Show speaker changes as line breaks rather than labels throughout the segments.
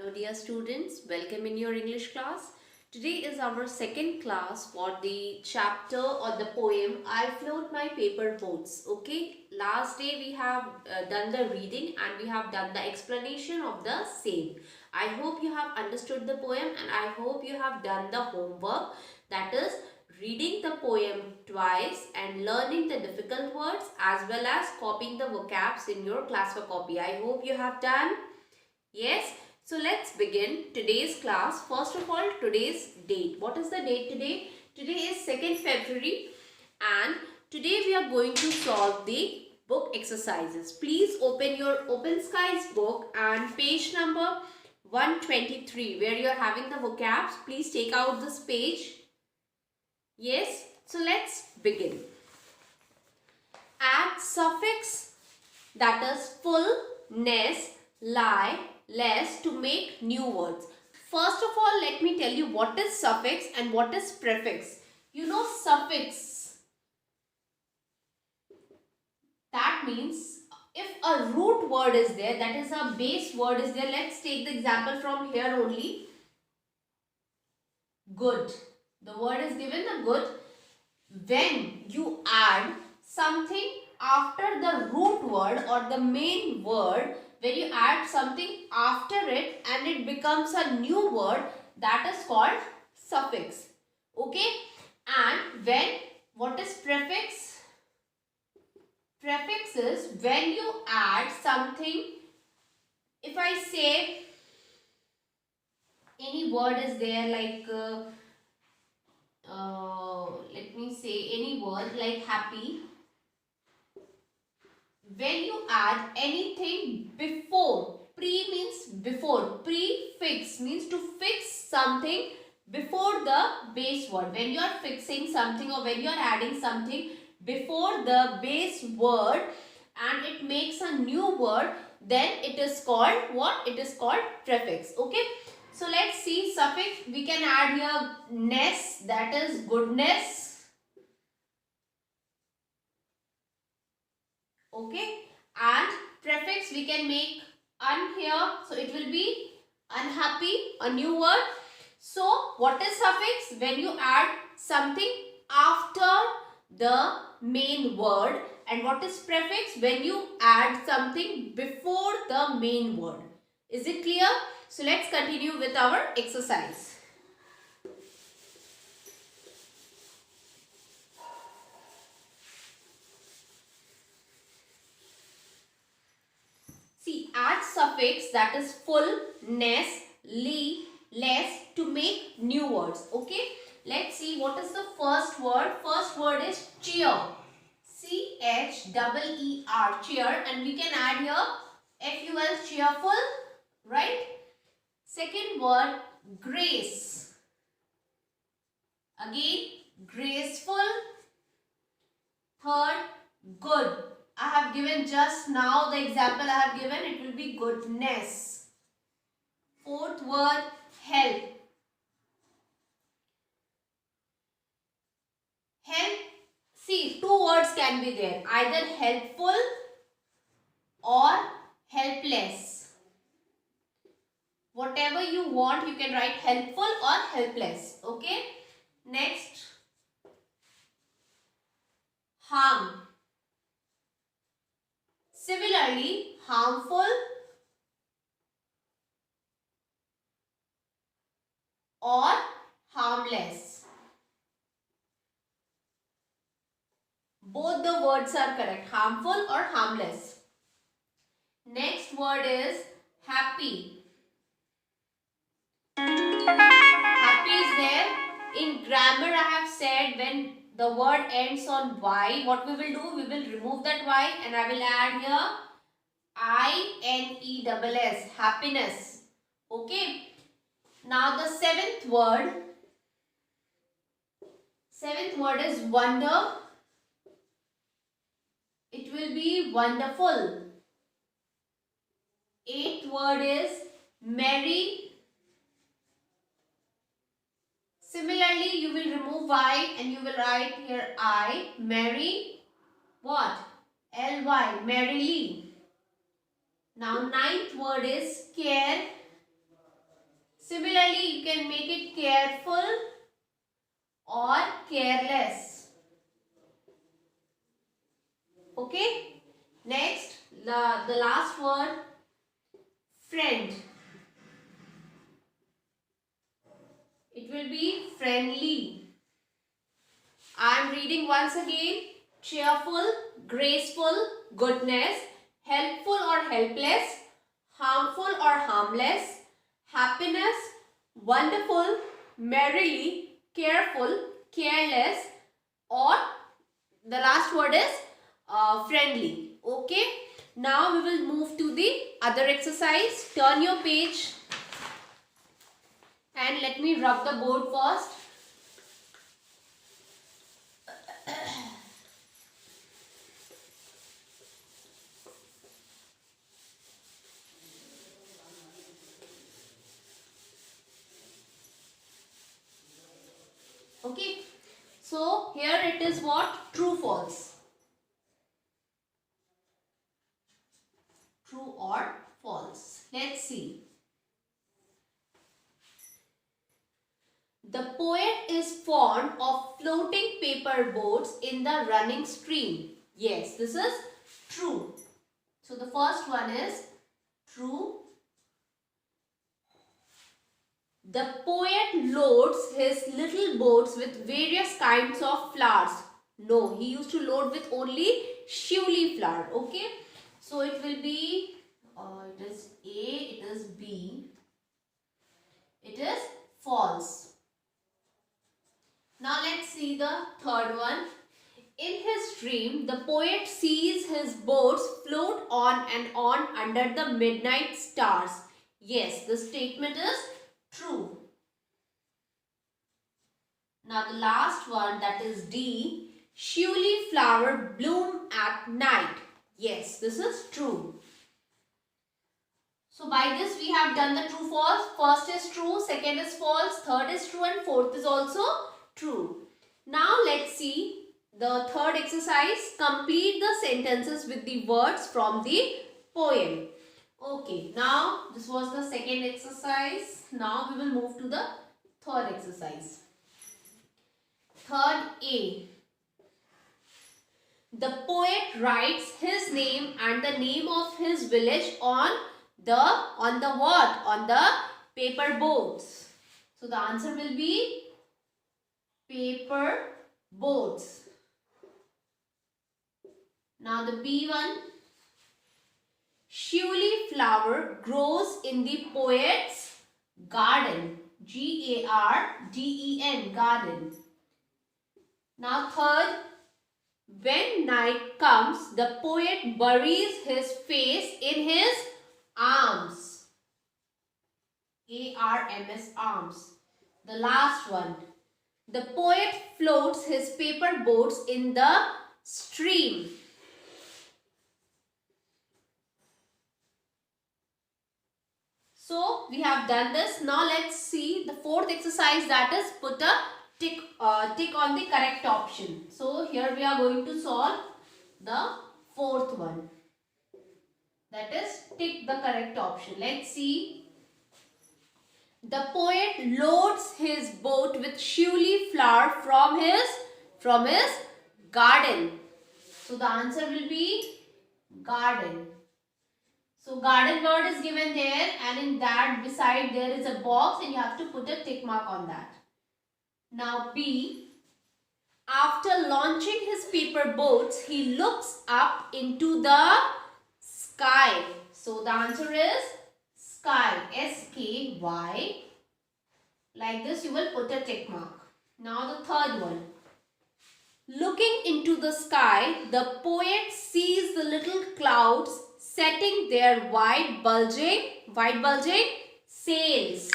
Hello dear students, welcome in your English class. Today is our second class for the chapter or the poem I Float My Paper Boats. Okay, last day we have done the reading and we have done the explanation of the same. I hope you have understood the poem and I hope you have done the homework, that is reading the poem twice and learning the difficult words as well as copying the vocabs in your class for copy. I hope you have done. Yes, so let's begin today's class. First of all, today's date. What is the date today? Today is 2nd February and today we are going to solve the book exercises. Please open your Open Skies book and page number 123 where you are having the vocabs. Please take out this page. Yes, so let's begin. Add suffix, that is full, ness, lie, less to make new words. First of all, let me tell you what is suffix and what is prefix. You know suffix, that means if a root word is there, that is a base word is there. Let's take the example from here only. Good. The word is given the good. When you add something after the root word or the main word, when you add something after it and it becomes a new word, that is called suffix. Okay? And when, what is prefix? Prefix is when you add something. If I say any word is there like let me say any word like happy. When you add anything before, pre means before, prefix means to fix something before the base word. When you are fixing something or when you are adding something before the base word and it makes a new word, then it is called what? It is called prefix. Okay. So let's see suffix. We can add here ness, that is goodness. Okay, and prefix we can make un here, so it will be unhappy, a new word. So what is suffix? When you add something after the main word. And what is prefix? When you add something before the main word. Is it clear? So let's continue with our exercise. See, add suffix, that is full, ness, li, less to make new words. Okay. Let's see what is the first word. First word is cheer. C-H-E-E-R, cheer. And we can add here F-U-L, cheerful. Right. Second word, grace. Again, graceful. Third, good. I have given just now the example I have given. It will be goodness. Fourth word, help. Help. See, two words can be there. Either helpful or helpless. Whatever you want, you can write helpful or helpless. Okay. Next, harm. Similarly, harmful or harmless. Both the words are correct, harmful or harmless. Next word is happy. Happy is there. In grammar, I have said when the word ends on Y, what we will do? We will remove that Y and I will add here I-N-E-S-S, happiness. Okay. Now the seventh word is wonder. It will be wonderful. Eighth word is merry. Similarly, you will remove Y and you will write here I, merry, what? L-Y, merrily. Now ninth word is care. Similarly, you can make it careful or careless. Okay. Next, the last word, friend. It will be friendly. I am reading once again. Cheerful, graceful, goodness, helpful or helpless, harmful or harmless, happiness, wonderful, merrily, careful, careless, or the last word is friendly. Okay. Now we will move to the other exercise. Turn your page and let me rub the board first. Okay. So here it is what? True, false. True or false. Let's see. The poet is fond of floating paper boats in the running stream. Yes, this is true. So the first one is true. The poet loads his little boats with various kinds of flowers. No, he used to load with only shiuli flower. Okay. So it will be, it is A, it is B, it is false. Now let's see the third one. In his dream, the poet sees his boats float on and on under the midnight stars. Yes, the statement is true. Now the last one, that is D. Shiuli flower bloom at night. Yes, this is true. So by this we have done the true false. First is true, second is false, third is true and fourth is also true. Now let's see the third exercise. Complete the sentences with the words from the poem. Okay, now this was the second exercise. Now we will move to the third exercise. Third A. The poet writes his name and the name of his village on the what? On the paper boats. So the answer will be paper boats. Now the B one. Shiuli flower grows in the poet's garden. Garden. Garden. Now third. When night comes, the poet buries his face in his arms. ARMS, arms. The last one. The poet floats his paper boats in the stream. So we have done this. Now let's see the fourth exercise, that is put a tick on the correct option. So here we are going to solve the fourth one. That is tick the correct option. Let's see. The poet loads his boat with shiuli flower from his garden. So the answer will be garden. So garden word is given there, and in that beside there is a box and you have to put a tick mark on that. Now B. After launching his paper boats, he looks up into the sky. So the answer is sky. SKY. Like this you will put a tick mark. Now the third one. Looking into the sky, the poet sees the little clouds setting their wide bulging sails.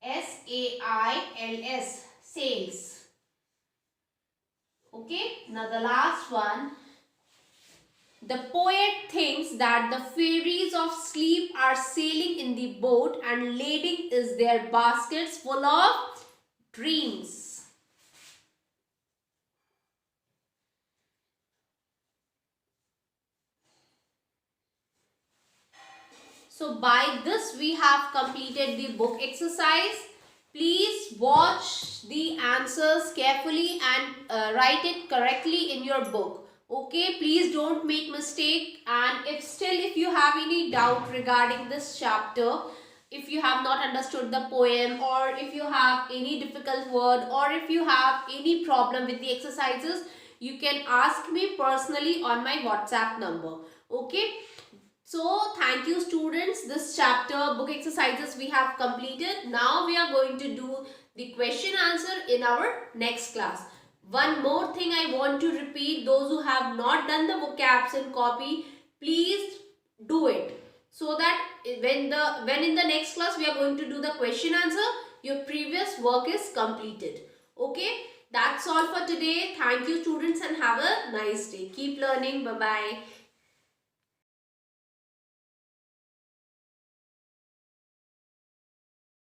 SAILS, sails. Okay, now the last one. The poet thinks that the fairies of sleep are sailing in the boat and lading is their baskets full of dreams. So by this we have completed the book exercise. Please watch the answers carefully and write it correctly in your book. Okay, please don't make mistake, and if you have any doubt regarding this chapter, if you have not understood the poem, or if you have any difficult word, or if you have any problem with the exercises, you can ask me personally on my WhatsApp number. Okay. So thank you students. This chapter book exercises we have completed. Now we are going to do the question answer in our next class. One more thing I want to repeat, those who have not done the vocabs and copy, please do it, so that when in the next class we are going to do the question answer, your previous work is completed. Okay, that's all for today. Thank you students and have a nice day. Keep learning. Bye bye.